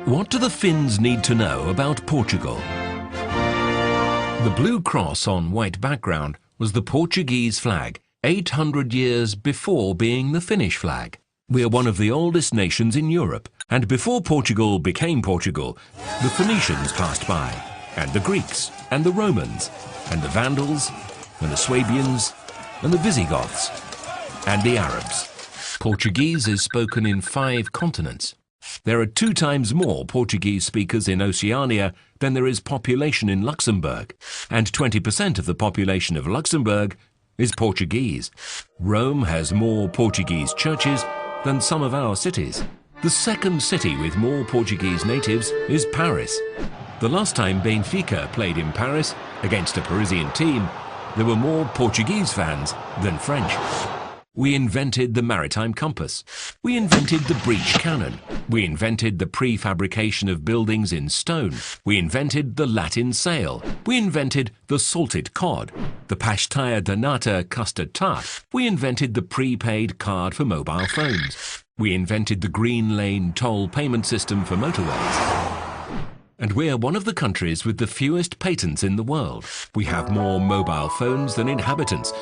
What do the Finns need to know about Portugal? The blue cross on white background was the Portuguese flag, 800 years before being the Finnish flag. We are one of the oldest nations in Europe, and before Portugal became Portugal, the Phoenicians passed by, and the Greeks, and the Romans, and the Vandals, and the Swabians, and the Visigoths, and the Arabs. Portuguese is spoken in 5 continents. There are 2 times more Portuguese speakers in Oceania than there is population in Luxembourg, and 20% of the population of Luxembourg is Portuguese. Rome has more Portuguese churches than some of our cities. The second city with more Portuguese natives is Paris. The last time Benfica played in Paris against a Parisian team, there were more Portuguese fans than French. We invented the maritime compass. We invented the breech cannon. We invented the prefabrication of buildings in stone. We invented the Latin sail. We invented the salted cod, the pastilla de nata custard tart. We invented the prepaid card for mobile phones. We invented the green lane toll payment system for motorways. And we're one of the countries with the fewest patents in the world. We have more mobile phones than inhabitants.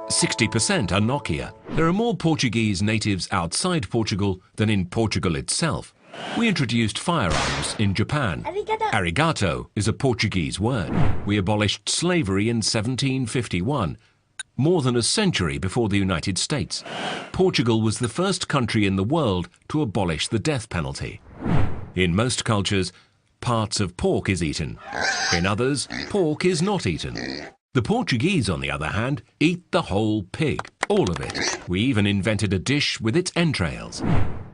60% are Nokia. There are more Portuguese natives outside Portugal than in Portugal itself. We introduced firearms in Japan. Arigato is a Portuguese word. We abolished slavery in 1751, more than a century before the United States. Portugal was the first country in the world to abolish the death penalty. In most cultures, parts of pork is eaten. In others, pork is not eaten. The Portuguese, on the other hand, eat the whole pig, all of it. We even invented a dish with its entrails.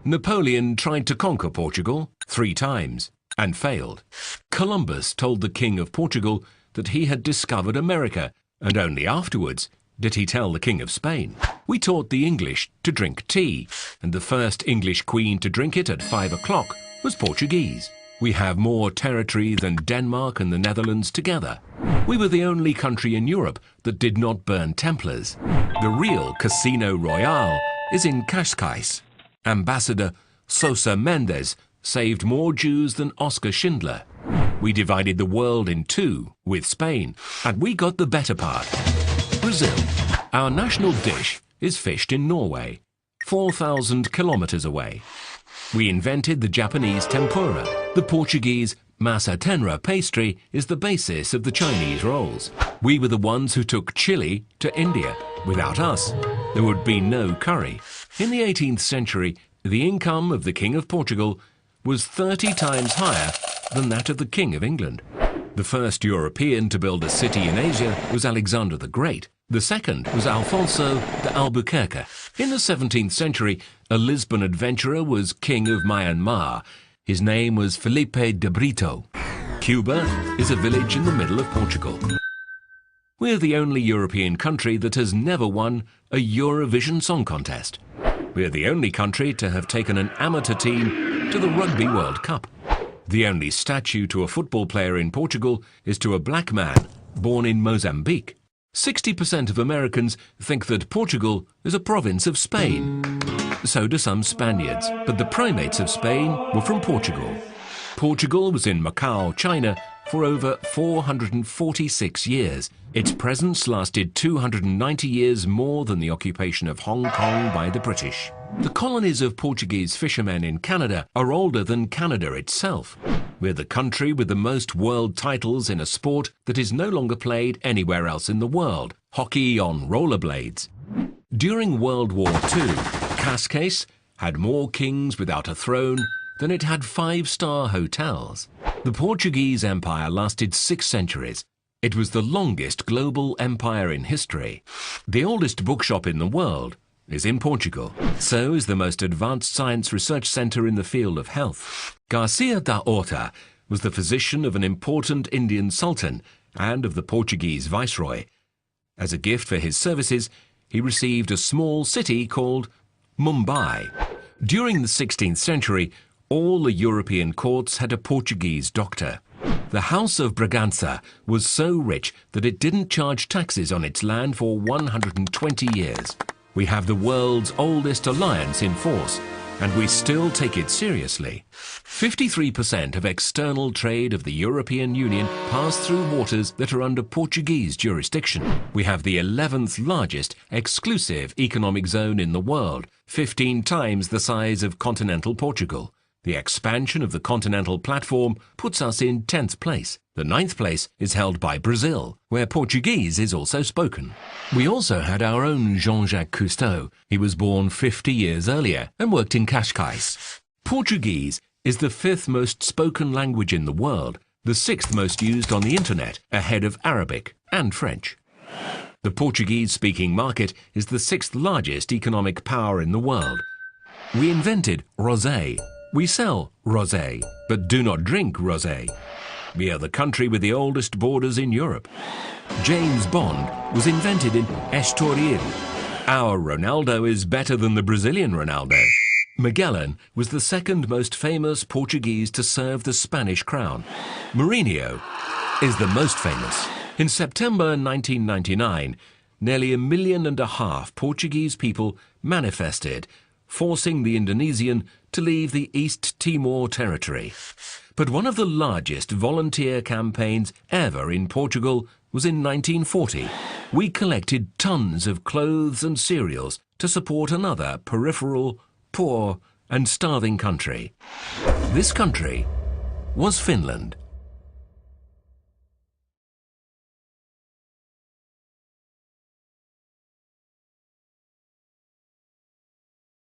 Napoleon tried to conquer Portugal 3 times and failed. Columbus told the King of Portugal that he had discovered America, and only afterwards did he tell the King of Spain. We taught the English to drink tea, and the first English queen to drink it at 5 o'clock was Portuguese. We have more territory than Denmark and the Netherlands together. We were the only country in Europe that did not burn Templars. The real Casino Royale is in Cascais. Ambassador Sosa Mendes saved more Jews than Oskar Schindler. We divided the world in 2 with Spain, and we got the better part. Brazil. Our national dish is fished in Norway, 4,000 kilometers away. We invented the Japanese tempura. The Portuguese massa tenra pastry is the basis of the Chinese rolls. We were the ones who took chili to India. Without us, there would be no curry. In the 18th century, the income of the King of Portugal was 30 times higher than that of the King of England. The first European to build a city in Asia was Alexander the Great. The second was Alfonso de Albuquerque. In the 17th century, a Lisbon adventurer was king of Myanmar. His name was Felipe de Brito. Cuba is a village in the middle of Portugal. We're the only European country that has never won a Eurovision Song Contest. We're the only country to have taken an amateur team to the Rugby World Cup. The only statue to a football player in Portugal is to a black man born in Mozambique. 60% of Americans think that Portugal is a province of Spain. So do some Spaniards, but the primates of Spain were from Portugal. Portugal was in Macau, China, for over 446 years. Its presence lasted 290 years more than the occupation of Hong Kong by the British. The colonies of Portuguese fishermen in Canada are older than Canada itself. We're the country with the most world titles in a sport that is no longer played anywhere else in the world, hockey on rollerblades. During World War II, Cascais had more kings without a throne than it had 5-star hotels. The Portuguese Empire lasted 6 centuries. It was the longest global empire in history. The oldest bookshop in the world is in Portugal. So is the most advanced science research center in the field of health. Garcia da Horta was the physician of an important Indian sultan and of the Portuguese viceroy. As a gift for his services, he received a small city called Mumbai. During the 16th century, all the European courts had a Portuguese doctor. The House of Bragança was so rich that it didn't charge taxes on its land for 120 years. We have the world's oldest alliance in force, and we still take it seriously. 53% of external trade of the European Union pass through waters that are under Portuguese jurisdiction. We have the 11th largest exclusive economic zone in the world, 15 times the size of continental Portugal. The expansion of the continental platform puts us in 10th place. The 9th place is held by Brazil, where Portuguese is also spoken. We also had our own Jean-Jacques Cousteau. He was born 50 years earlier and worked in Cascais. Portuguese is the 5th most spoken language in the world, the 6th most used on the internet, ahead of Arabic and French. The Portuguese-speaking market is the 6th largest economic power in the world. We invented rosé. We sell rosé, but do not drink rosé. We are the country with the oldest borders in Europe. James Bond was invented in Estoril. Our Ronaldo is better than the Brazilian Ronaldo. Magellan was the 2nd most famous Portuguese to serve the Spanish crown. Mourinho is the most famous. In September 1999, nearly 1.5 million Portuguese people manifested, forcing the Indonesian to leave the East Timor territory. But one of the largest volunteer campaigns ever in Portugal was in 1940. We collected tons of clothes and cereals to support another peripheral, poor and starving country. This country was Finland.